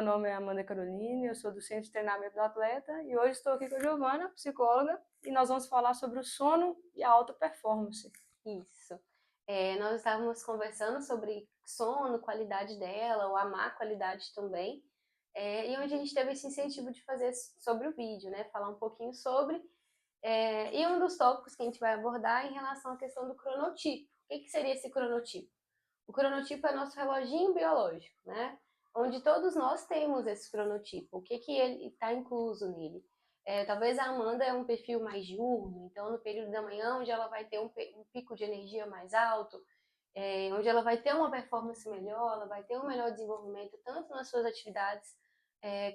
Meu nome é Amanda Caroline, eu sou do Centro de Treinamento do Atleta e hoje estou aqui com a Giovana, psicóloga, e nós vamos falar sobre o sono e a alta performance. Isso. Nós estávamos conversando sobre sono, qualidade dela, ou a má qualidade também, e onde a gente teve esse incentivo de fazer sobre o vídeo, né? Falar um pouquinho sobre. E um dos tópicos que a gente vai abordar é em relação à questão do cronotipo. O que seria esse cronotipo? O cronotipo é nosso reloginho biológico, né? Onde todos nós temos esse cronotipo. O que ele está incluso nele? Talvez a Amanda é um perfil mais diurno, então no período da manhã, onde ela vai ter um pico de energia mais alto, onde ela vai ter uma performance melhor, ela vai ter um melhor desenvolvimento, tanto nas suas atividades,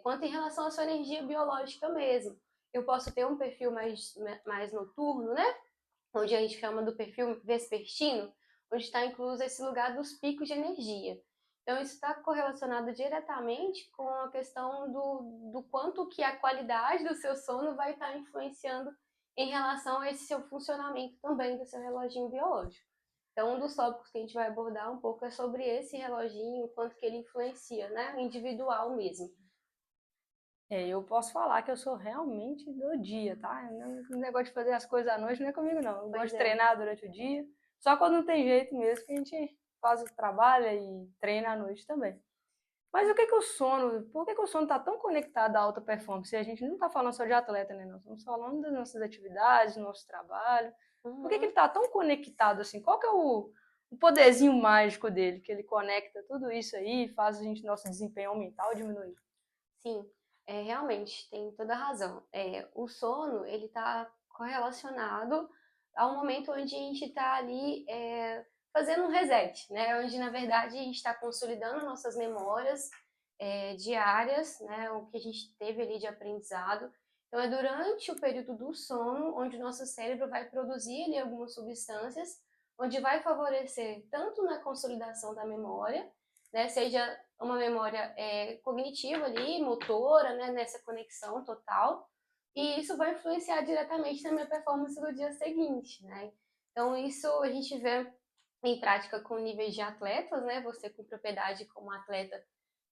quanto em relação à sua energia biológica mesmo. Eu posso ter um perfil mais noturno, né? Onde a gente chama do perfil vespertino, onde está incluso esse lugar dos picos de energia. Então, isso está correlacionado diretamente com a questão do quanto que a qualidade do seu sono vai estar influenciando em relação a esse seu funcionamento também do seu reloginho biológico. Então, um dos tópicos que a gente vai abordar um pouco é sobre esse reloginho, o quanto que ele influencia, né? Individual mesmo. Eu posso falar que eu sou realmente do dia, tá? O negócio de fazer as coisas à noite não é comigo, não. Eu gosto de treinar durante o dia, só quando não tem jeito mesmo que a gente faz o trabalho e treina à noite também. Mas por que o sono está tão conectado à alta performance? E a gente não está falando só de atleta, né? Nós estamos falando das nossas atividades, do nosso trabalho. Por que ele está tão conectado assim? Qual que é o poderzinho mágico dele, que ele conecta tudo isso aí e faz nosso desempenho aumentar ou diminuir? Sim, realmente, tem toda a razão. O sono, ele está correlacionado ao momento onde a gente está ali fazendo um reset, né? Onde, na verdade, a gente está consolidando nossas memórias diárias, né? O que a gente teve ali de aprendizado. Então, é durante o período do sono onde o nosso cérebro vai produzir ali algumas substâncias, onde vai favorecer tanto na consolidação da memória, né? Seja uma memória cognitiva ali, motora, né, nessa conexão total, e isso vai influenciar diretamente na minha performance do dia seguinte, né? Então isso a gente vê em prática com níveis de atletas, né? Você com propriedade como atleta,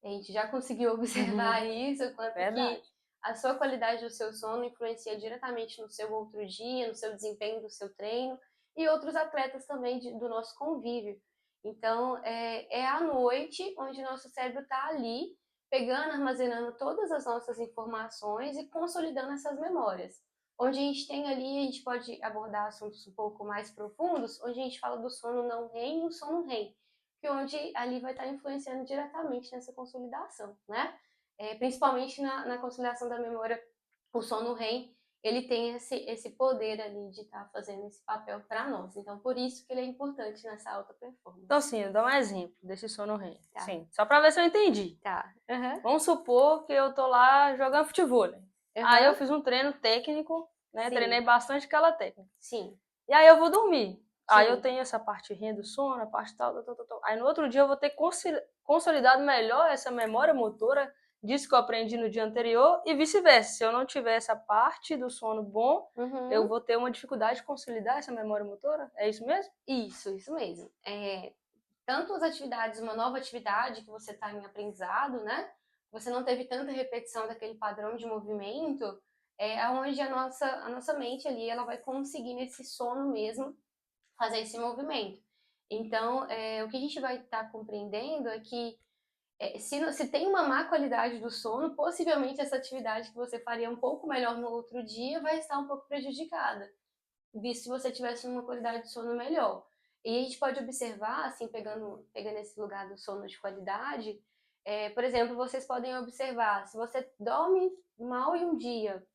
a gente já conseguiu observar isso, quanto que a sua qualidade do seu sono influencia diretamente no seu outro dia, no seu desempenho do seu treino, e outros atletas também do nosso convívio. Então, é à noite onde nosso cérebro está ali, pegando, armazenando todas as nossas informações e consolidando essas memórias. Onde a gente tem ali, a gente pode abordar assuntos um pouco mais profundos, onde a gente fala do sono não REM e o sono REM, que onde ali vai estar influenciando diretamente nessa consolidação, né? Principalmente na consolidação da memória, o sono REM, ele tem esse poder ali de estar fazendo esse papel para nós. Então, por isso que ele é importante nessa alta performance. Então, assim, dá um exemplo desse sono REM. Tá. Sim, só para ver se eu entendi. Tá. Vamos supor que eu tô lá jogando futebol. Aí eu fiz um treino técnico, né? Sim. Treinei bastante aquela técnica. Sim. E aí eu vou dormir. Aí eu Sim. tenho essa parte REM do sono, a parte tal. Aí no outro dia eu vou ter consolidado melhor essa memória motora disso que eu aprendi no dia anterior e vice-versa. Se eu não tiver essa parte do sono bom, eu vou ter uma dificuldade de consolidar essa memória motora? É isso mesmo? Isso mesmo. Tanto as atividades, uma nova atividade que você está em aprendizado, né? Você não teve tanta repetição daquele padrão de movimento, onde a nossa mente ali, ela vai conseguir nesse sono mesmo fazer esse movimento. Então, o que a gente vai estar compreendendo é que se tem uma má qualidade do sono, possivelmente essa atividade que você faria um pouco melhor no outro dia vai estar um pouco prejudicada, visto se você tivesse uma qualidade de sono melhor. E a gente pode observar, assim, pegando esse lugar do sono de qualidade, por exemplo, vocês podem observar, se você dorme mal em um dia,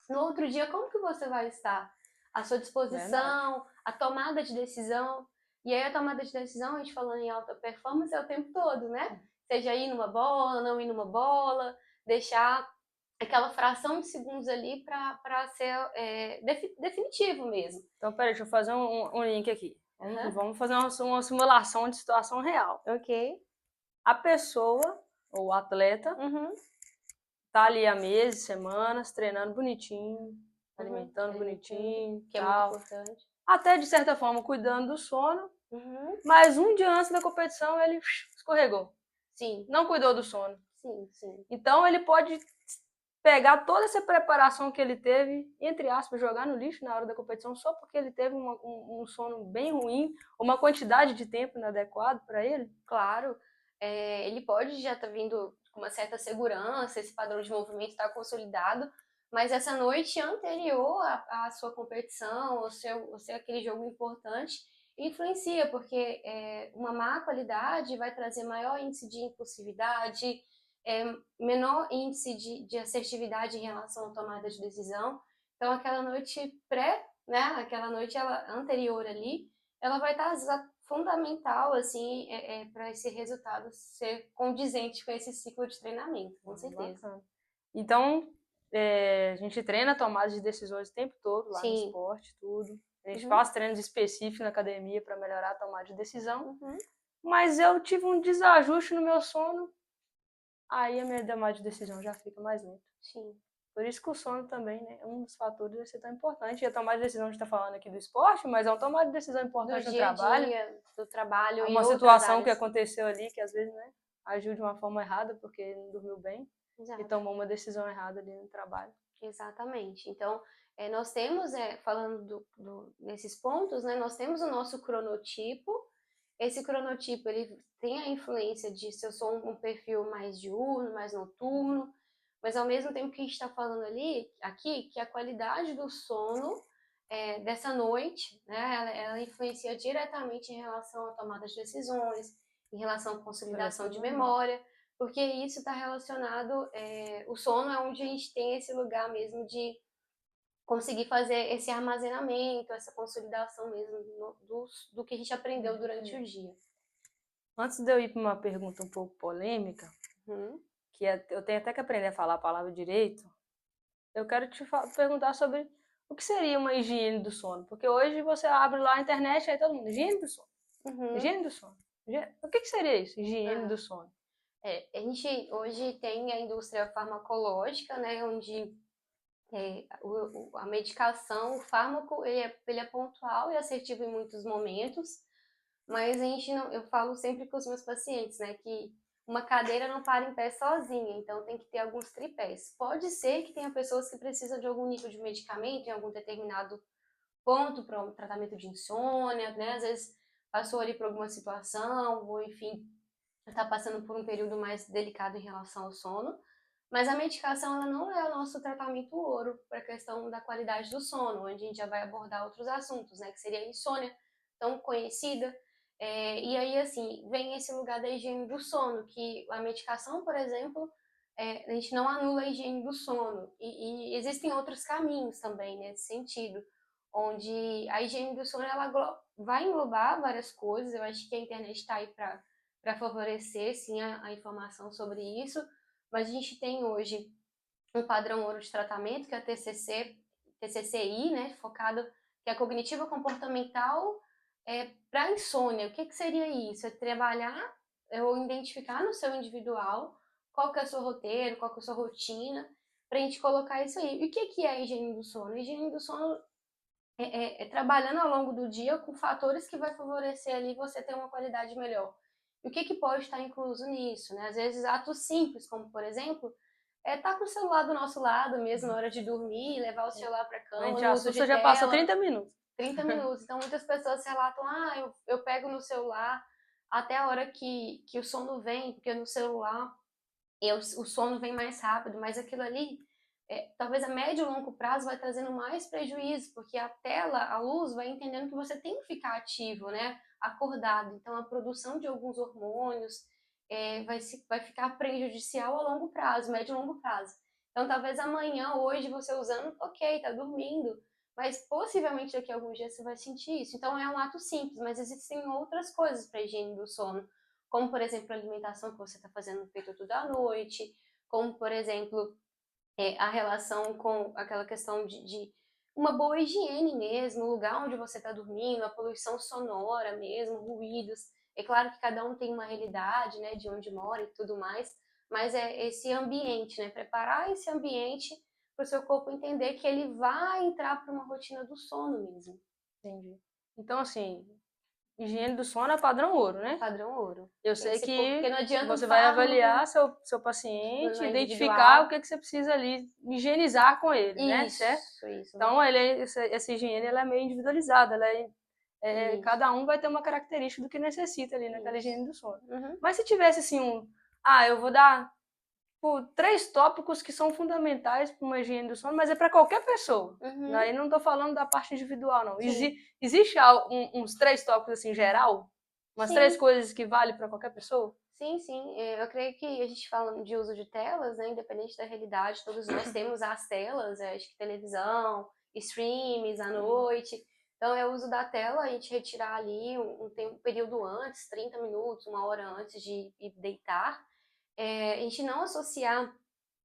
no outro dia, como que você vai estar? A sua disposição, a tomada de decisão. E aí a tomada de decisão, a gente falando em alta performance, é o tempo todo, né? Seja ir numa bola, não ir numa bola, deixar aquela fração de segundos ali para ser definitivo mesmo. Então, peraí, deixa eu fazer um link aqui. Vamos fazer uma simulação de situação real. Ok. A pessoa, ou o atleta, tá ali há meses, semanas, treinando bonitinho, alimentando bonitinho, que tal. É muito importante. Até, de certa forma, cuidando do sono. Mas um dia antes da competição, ele escorregou. Sim. Não cuidou do sono. Sim, sim. Então ele pode pegar toda essa preparação que ele teve, entre aspas, jogar no lixo na hora da competição só porque ele teve um sono bem ruim, uma quantidade de tempo inadequado para ele? Claro, ele pode já estar vindo com uma certa segurança, esse padrão de movimento está consolidado, mas essa noite anterior à sua competição, ou ser aquele jogo importante, influencia, porque uma má qualidade vai trazer maior índice de impulsividade, menor índice de assertividade em relação à tomada de decisão. Então, aquela noite né, aquela noite anterior ali, ela vai estar fundamental, assim, para esse resultado ser condizente com esse ciclo de treinamento, com certeza. Bacana. Então, a gente treina tomada de decisões o tempo todo lá no esporte, tudo. A gente faz treinos específicos na academia para melhorar a tomada de decisão. Mas eu tive um desajuste no meu sono, aí a minha tomada de decisão já fica mais lenta. Sim. Por isso que o sono também, né, é um dos fatores a ser tão importante. E a tomada de decisão, a gente está falando aqui do esporte, mas é uma tomada de decisão importante no trabalho. Do trabalho e uma situação que aconteceu ali, que às vezes, né, agiu de uma forma errada, porque não dormiu bem. Exato. E tomou uma decisão errada ali no trabalho. Exatamente. Então, nós temos, falando desses pontos, né, nós temos o nosso cronotipo. Esse cronotipo, ele tem a influência de se eu sou um perfil mais diurno, mais noturno, mas ao mesmo tempo que a gente está falando aqui, que a qualidade do sono dessa noite, né, ela influencia diretamente em relação à tomada de decisões, em relação à consolidação de memória, porque isso está relacionado, o sono é onde a gente tem esse lugar mesmo de conseguir fazer esse armazenamento, essa consolidação mesmo do que a gente aprendeu durante o dia. Antes de eu ir para uma pergunta um pouco polêmica, que eu tenho até que aprender a falar a palavra direito, eu quero te perguntar sobre o que seria uma higiene do sono. Porque hoje você abre lá a internet e aí todo mundo, higiene do sono. Higiene do sono. O que seria isso, higiene do sono? A gente hoje tem a indústria farmacológica, né, onde a medicação, o fármaco, ele é pontual e assertivo em muitos momentos, mas a gente não, eu falo sempre com os meus pacientes, né, que uma cadeira não para em pé sozinha, então tem que ter alguns tripés. Pode ser que tenha pessoas que precisam de algum nível de medicamento em algum determinado ponto para um tratamento de insônia, né, às vezes passou ali por alguma situação, ou enfim, está passando por um período mais delicado em relação ao sono. Mas a medicação ela não é o nosso tratamento ouro para a questão da qualidade do sono, onde a gente já vai abordar outros assuntos, né? Que seria a insônia, tão conhecida. E aí, assim, vem esse lugar da higiene do sono, que a medicação, por exemplo, a gente não anula a higiene do sono. E existem outros caminhos também nesse sentido, onde a higiene do sono ela vai englobar várias coisas. Eu acho que a internet está aí para favorecer, sim, a informação sobre isso. Mas a gente tem hoje um padrão ouro de tratamento, que é a TCCI, né, focado, que é a cognitiva comportamental para insônia. O que seria isso? É trabalhar ou identificar no seu individual qual que é o seu roteiro, qual que é a sua rotina, para a gente colocar isso aí. E o que é a higiene do sono? A higiene do sono é trabalhando ao longo do dia com fatores que vai favorecer ali você ter uma qualidade melhor. E o que pode estar incluso nisso, né? Às vezes atos simples, como por exemplo, estar com o celular do nosso lado mesmo na hora de dormir, levar o celular para a cama, A gente no uso de já passou 30 minutos. 30 minutos. Então muitas pessoas relatam, eu pego no celular até a hora que o sono vem, porque no celular o sono vem mais rápido, mas aquilo ali talvez a médio e longo prazo vai trazendo mais prejuízo, porque a tela, a luz, vai entendendo que você tem que ficar ativo, né? Acordado. Então, a produção de alguns hormônios vai ficar prejudicial a longo prazo, médio e longo prazo. Então, talvez amanhã, hoje, você usando, ok, tá dormindo, mas possivelmente daqui a alguns dias você vai sentir isso. Então, é um ato simples, mas existem outras coisas para a higiene do sono, como, por exemplo, a alimentação que você está fazendo feito tudo à noite, como, por exemplo, a relação com aquela questão de uma boa higiene mesmo, o lugar onde você está dormindo, a poluição sonora mesmo, ruídos. É claro que cada um tem uma realidade, né, de onde mora e tudo mais, mas é esse ambiente, né, preparar esse ambiente para o seu corpo entender que ele vai entrar para uma rotina do sono mesmo. Entendi. Então, assim, higiene do sono é padrão ouro, né? Padrão ouro. Eu sei Porque que não adianta você vai fármaco, avaliar seu paciente, não é identificar individual. o que você precisa ali higienizar com ele, né? Certo? Isso. Então, essa higiene ela é meio individualizada, Isso. cada um vai ter uma característica do que necessita ali naquela higiene do sono. Uhum. Mas se tivesse assim eu vou dar 3 tópicos que são fundamentais para uma higiene do sono, mas é para qualquer pessoa. Uhum. Aí não estou falando da parte individual, não. Sim. Existe uns 3 tópicos assim geral? Umas Sim. 3 coisas que valem para qualquer pessoa? Sim. Eu creio que a gente falando de uso de telas, né, independente da realidade, todos nós temos as telas, acho que televisão, streams à noite. Então, é o uso da tela, a gente retirar ali um período antes, 30 minutos, 1 hora antes de ir deitar. A gente não associar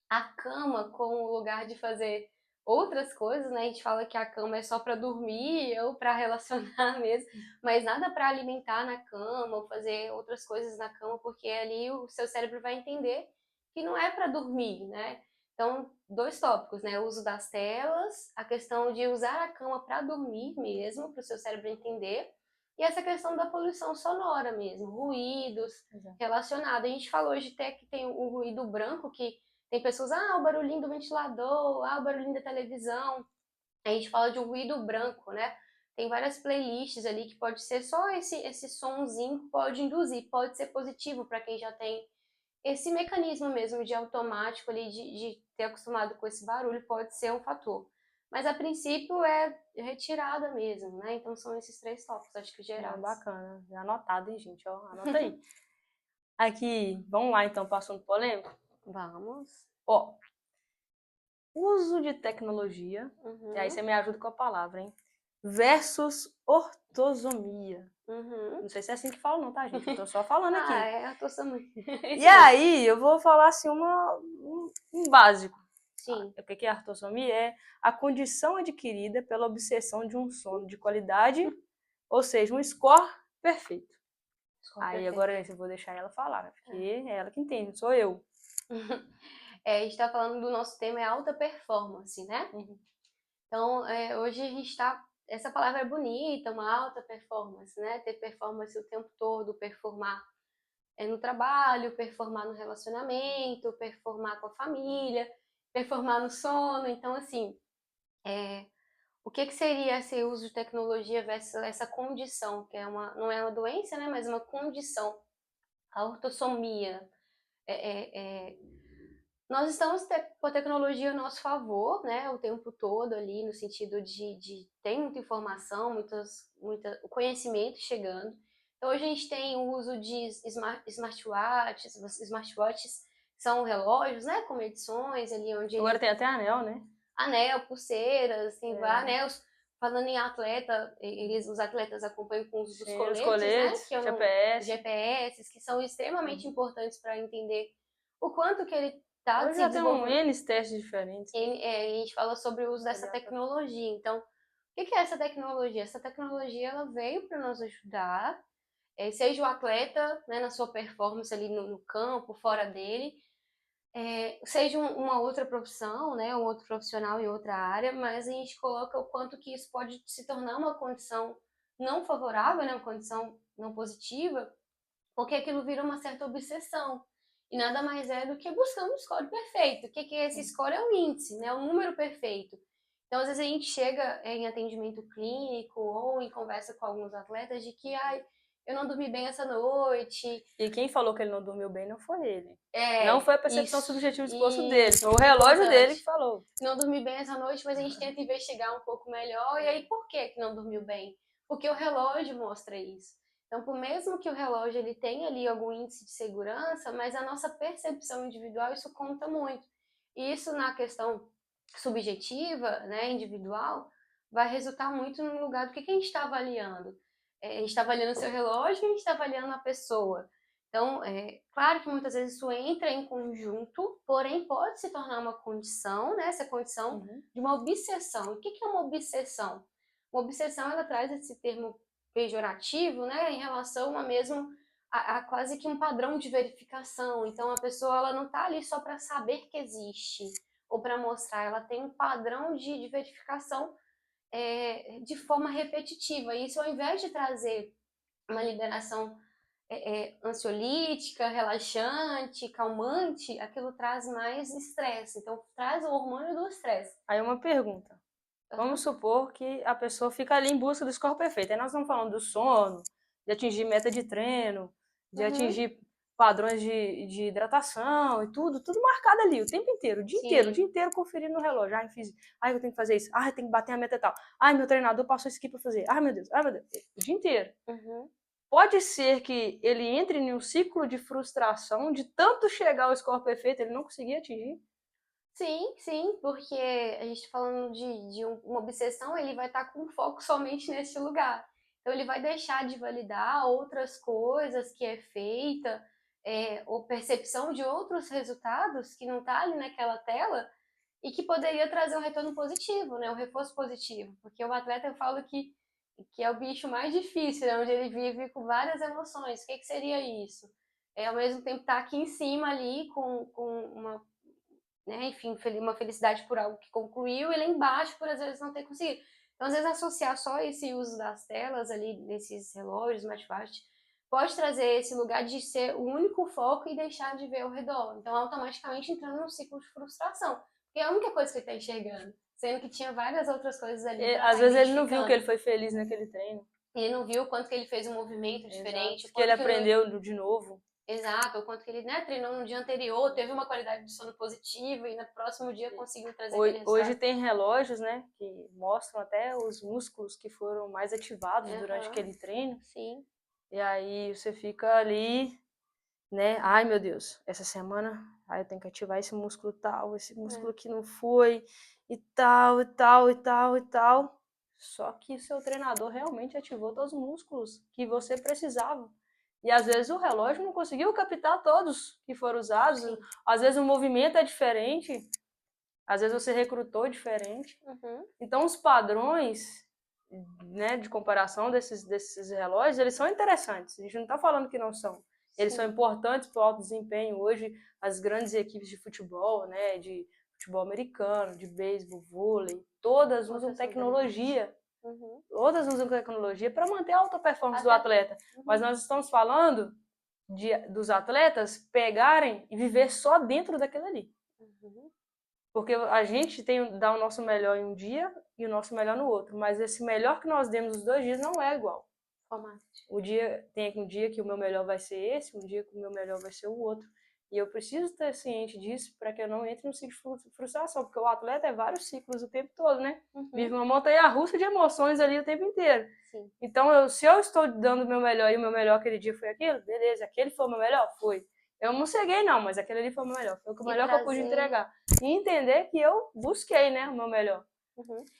a cama como lugar de fazer outras coisas, né? A gente fala que a cama é só para dormir ou para relacionar mesmo, mas nada para alimentar na cama ou fazer outras coisas na cama, porque ali o seu cérebro vai entender que não é para dormir, né? Então, 2 tópicos, né? O uso das telas, a questão de usar a cama para dormir mesmo, para o seu cérebro entender, e essa questão da poluição sonora mesmo, ruídos relacionados. A gente falou hoje até que tem o ruído branco, que tem pessoas, o barulhinho do ventilador, o barulhinho da televisão. A gente fala de um ruído branco, né? Tem várias playlists ali que pode ser só esse sonzinho que pode induzir, pode ser positivo para quem já tem esse mecanismo mesmo de automático ali, de ter acostumado com esse barulho, pode ser um fator. Mas a princípio é retirada mesmo, né? Então são esses 3 tópicos, acho que gerais. Bacana, já anotado, hein, gente? Ó, anota aí. Aqui, vamos lá então para o assunto polêmico? Vamos. Ó, uso de tecnologia, Uhum. e aí você me ajuda com a palavra, hein? Versus ortosomia. Uhum. Não sei se é assim que fala não, tá, gente? Eu tô só falando aqui. Eu tô somando. E aí, eu vou falar assim um básico. Sim. O que é a ortossomia? É a condição adquirida pela obsessão de um sono de qualidade, ou seja, um score perfeito. Aí agora eu vou deixar ela falar, né? Porque é ela que entende, sou eu. A gente tá falando do nosso tema é alta performance, né? Então, hoje a gente tá... Essa palavra é bonita, uma alta performance, né? Ter performance o tempo todo, performar no trabalho, performar no relacionamento, performar com a família, performar no sono. Então, assim, o que seria esse uso de tecnologia versus essa condição, que não é uma doença, né? Mas uma condição, a ortossomia. Nós estamos com a tecnologia a nosso favor, né, o tempo todo ali, no sentido de ter muita informação, o conhecimento chegando. Então, hoje a gente tem o uso de smartwatches são relógios, né, com medições ali onde... Agora tem até anel, né? Anel, pulseiras, tem vários. Falando em atleta, os atletas acompanham com os coletes, né, que é GPS, que são extremamente importantes para entender o quanto que ele está Hoje já tem N testes diferentes. A gente fala sobre o uso dessa tecnologia. Então, o que é essa tecnologia? Essa tecnologia ela veio para nos ajudar, seja o atleta, né, na sua performance ali no campo, fora dele, seja uma outra profissão, né, um outro profissional em outra área, mas a gente coloca o quanto que isso pode se tornar uma condição não favorável, né, uma condição não positiva, porque aquilo vira uma certa obsessão. E nada mais é do que buscando o score perfeito. O que é esse score? É um índice, né? Um número perfeito. Então, às vezes a gente chega em atendimento clínico ou em conversa com alguns atletas de que, eu não dormi bem essa noite. E quem falou que ele não dormiu bem não foi ele. Não foi a percepção subjetiva do esposo dele, foi o relógio dele que falou. Não dormi bem essa noite, mas a gente tenta investigar um pouco melhor. E aí, por que não dormiu bem? Porque o relógio mostra isso. Então, por mesmo que o relógio ele tenha ali algum índice de segurança, mas a nossa percepção individual, isso conta muito. E isso na questão subjetiva, né, individual, vai resultar muito no lugar do que a gente está avaliando. A gente está avaliando o seu relógio e a gente está avaliando a pessoa. Então, claro que muitas vezes isso entra em conjunto, porém pode se tornar uma condição, né, essa condição de uma obsessão. O que é uma obsessão? Uma obsessão, ela traz esse termo pejorativo, né, em relação a quase que um padrão de verificação. Então, a pessoa ela não está ali só para saber que existe ou para mostrar, ela tem um padrão de verificação de forma repetitiva. E isso, ao invés de trazer uma liberação ansiolítica, relaxante, calmante, aquilo traz mais estresse. Então, traz o hormônio do estresse. Aí uma pergunta. Vamos supor que a pessoa fica ali em busca do score perfeito. Aí nós estamos falando do sono, de atingir meta de treino, de atingir padrões de hidratação e tudo marcado ali o tempo inteiro, o dia inteiro conferindo no relógio. Ai, eu tenho que fazer isso. Ai, eu tenho que bater a meta e tal. Ai, meu treinador passou isso aqui para fazer. Ai, meu Deus. O dia inteiro. Pode ser que ele entre em um ciclo de frustração de tanto chegar ao score perfeito, ele não conseguir atingir. Sim, porque a gente falando de uma obsessão, ele vai estar com foco somente nesse lugar. Então ele vai deixar de validar outras coisas que é feita, ou percepção de outros resultados que não tá ali naquela tela e que poderia trazer um retorno positivo, né? Um reforço positivo. Porque o atleta, eu falo que é o bicho mais difícil, né? Onde ele vive com várias emoções. O que seria isso? Ao mesmo tempo estar aqui em cima ali com uma, né, enfim, uma felicidade por algo que concluiu, e lá embaixo por às vezes não ter conseguido. Então, às vezes, associar só esse uso das telas ali, desses relógios, smartwatch, pode trazer esse lugar de ser o único foco e deixar de ver ao redor. Então, automaticamente entrando num ciclo de frustração. Porque é a única coisa que ele está enxergando. Sendo que tinha várias outras coisas ali. Às vezes ele não viu que ele foi feliz naquele treino. Ele não viu o quanto que ele fez um movimento diferente. O que ele aprendeu de novo. Exato, o quanto que ele, né, treinou no dia anterior, teve uma qualidade de sono positiva e no próximo dia conseguiu trazer aquele resultado. Hoje tem relógios, né, que mostram até os músculos que foram mais ativados durante aquele treino. Sim. E aí você fica ali, né, ai meu Deus, essa semana eu tenho que ativar esse músculo tal, esse músculo que não foi, e tal, e tal, e tal, e tal. Só que o seu treinador realmente ativou todos os músculos que você precisava. E às vezes o relógio não conseguiu captar todos que foram usados. Sim. Às vezes o movimento é diferente. Às vezes você recrutou diferente. Então os padrões, né, de comparação desses relógios, eles são interessantes. A gente não está falando que não são. Eles são importantes para o alto desempenho. Hoje, as grandes equipes de futebol, né, de futebol americano, de beisebol, vôlei, todas usam tecnologia. Todas usam tecnologia para manter a alta performance do atleta. Mas nós estamos falando dos atletas pegarem e viver só dentro daquilo ali. Porque a gente dá o nosso melhor em um dia e o nosso melhor no outro. Mas esse melhor que nós demos os 2 dias não é igual. Tem um dia que o meu melhor vai ser esse, um dia que o meu melhor vai ser o outro. E eu preciso estar ciente disso para que eu não entre no ciclo de frustração, porque o atleta é vários ciclos o tempo todo, né? Vive uma montanha-russa de emoções ali o tempo inteiro. Sim. Então, se eu estou dando o meu melhor e o meu melhor aquele dia foi aquilo, beleza, aquele foi o meu melhor? Foi. Eu não ceguei não, mas aquele ali foi o meu melhor. Foi o melhor que eu pude entregar. E entender que eu busquei, né, o meu melhor.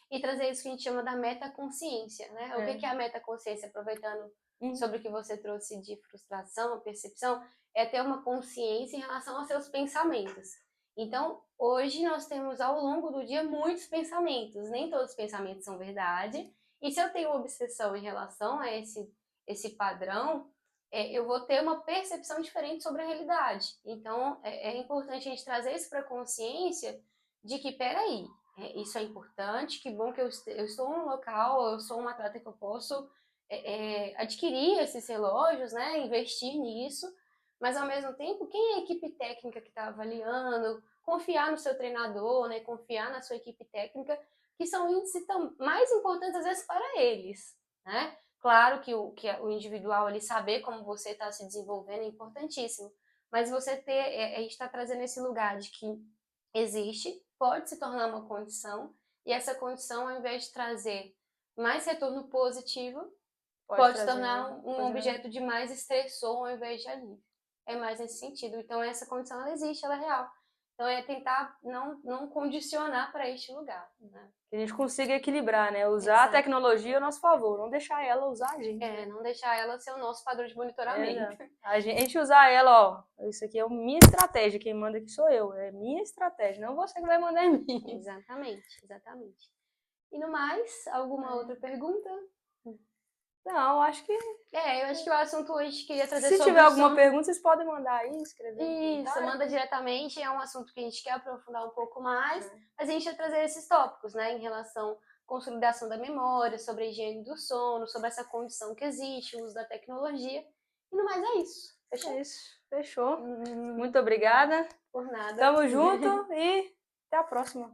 E trazer isso que a gente chama da metaconsciência, né? O que é a metaconsciência? Aproveitando sobre o que você trouxe de frustração, percepção, é ter uma consciência em relação aos seus pensamentos. Então, hoje nós temos ao longo do dia muitos pensamentos. Nem todos os pensamentos são verdade. E se eu tenho uma obsessão em relação a esse padrão, eu vou ter uma percepção diferente sobre a realidade. Então, é importante a gente trazer isso para a consciência de que, peraí, isso é importante, que bom que eu estou num local, eu sou um atleta que eu posso adquirir esses relógios, né, investir nisso, mas ao mesmo tempo, quem é a equipe técnica que está avaliando, confiar no seu treinador, né, confiar na sua equipe técnica, que são índices mais importantes às vezes para eles, né? Claro que o individual ali saber como você está se desenvolvendo é importantíssimo, mas você a gente está trazendo esse lugar de que existe, pode se tornar uma condição, e essa condição, ao invés de trazer mais retorno positivo, pode se tornar um objeto de mais estressor ao invés de alívio. É mais nesse sentido. Então, essa condição, ela existe, ela é real. Então, é tentar não condicionar para este lugar, né? Que a gente consiga equilibrar, né? Usar a tecnologia a nosso favor, não deixar ela usar a gente. Não deixar ela ser o nosso padrão de monitoramento. A gente usar ela, isso aqui é minha estratégia, quem manda aqui sou eu, é minha estratégia, não você que vai mandar em mim. Exatamente. E no mais, alguma outra pergunta? Não, acho que... eu acho que o assunto hoje queria trazer sobre... Se tiver alguma pergunta, vocês podem mandar aí, escrever. Isso, manda diretamente, é um assunto que a gente quer aprofundar um pouco mais, mas a gente vai trazer esses tópicos, né, em relação consolidação da memória, sobre a higiene do sono, sobre essa condição que existe, o uso da tecnologia. E no mais é isso. Fechou? É isso. Fechou. Muito obrigada. Por nada. Tamo junto e até a próxima.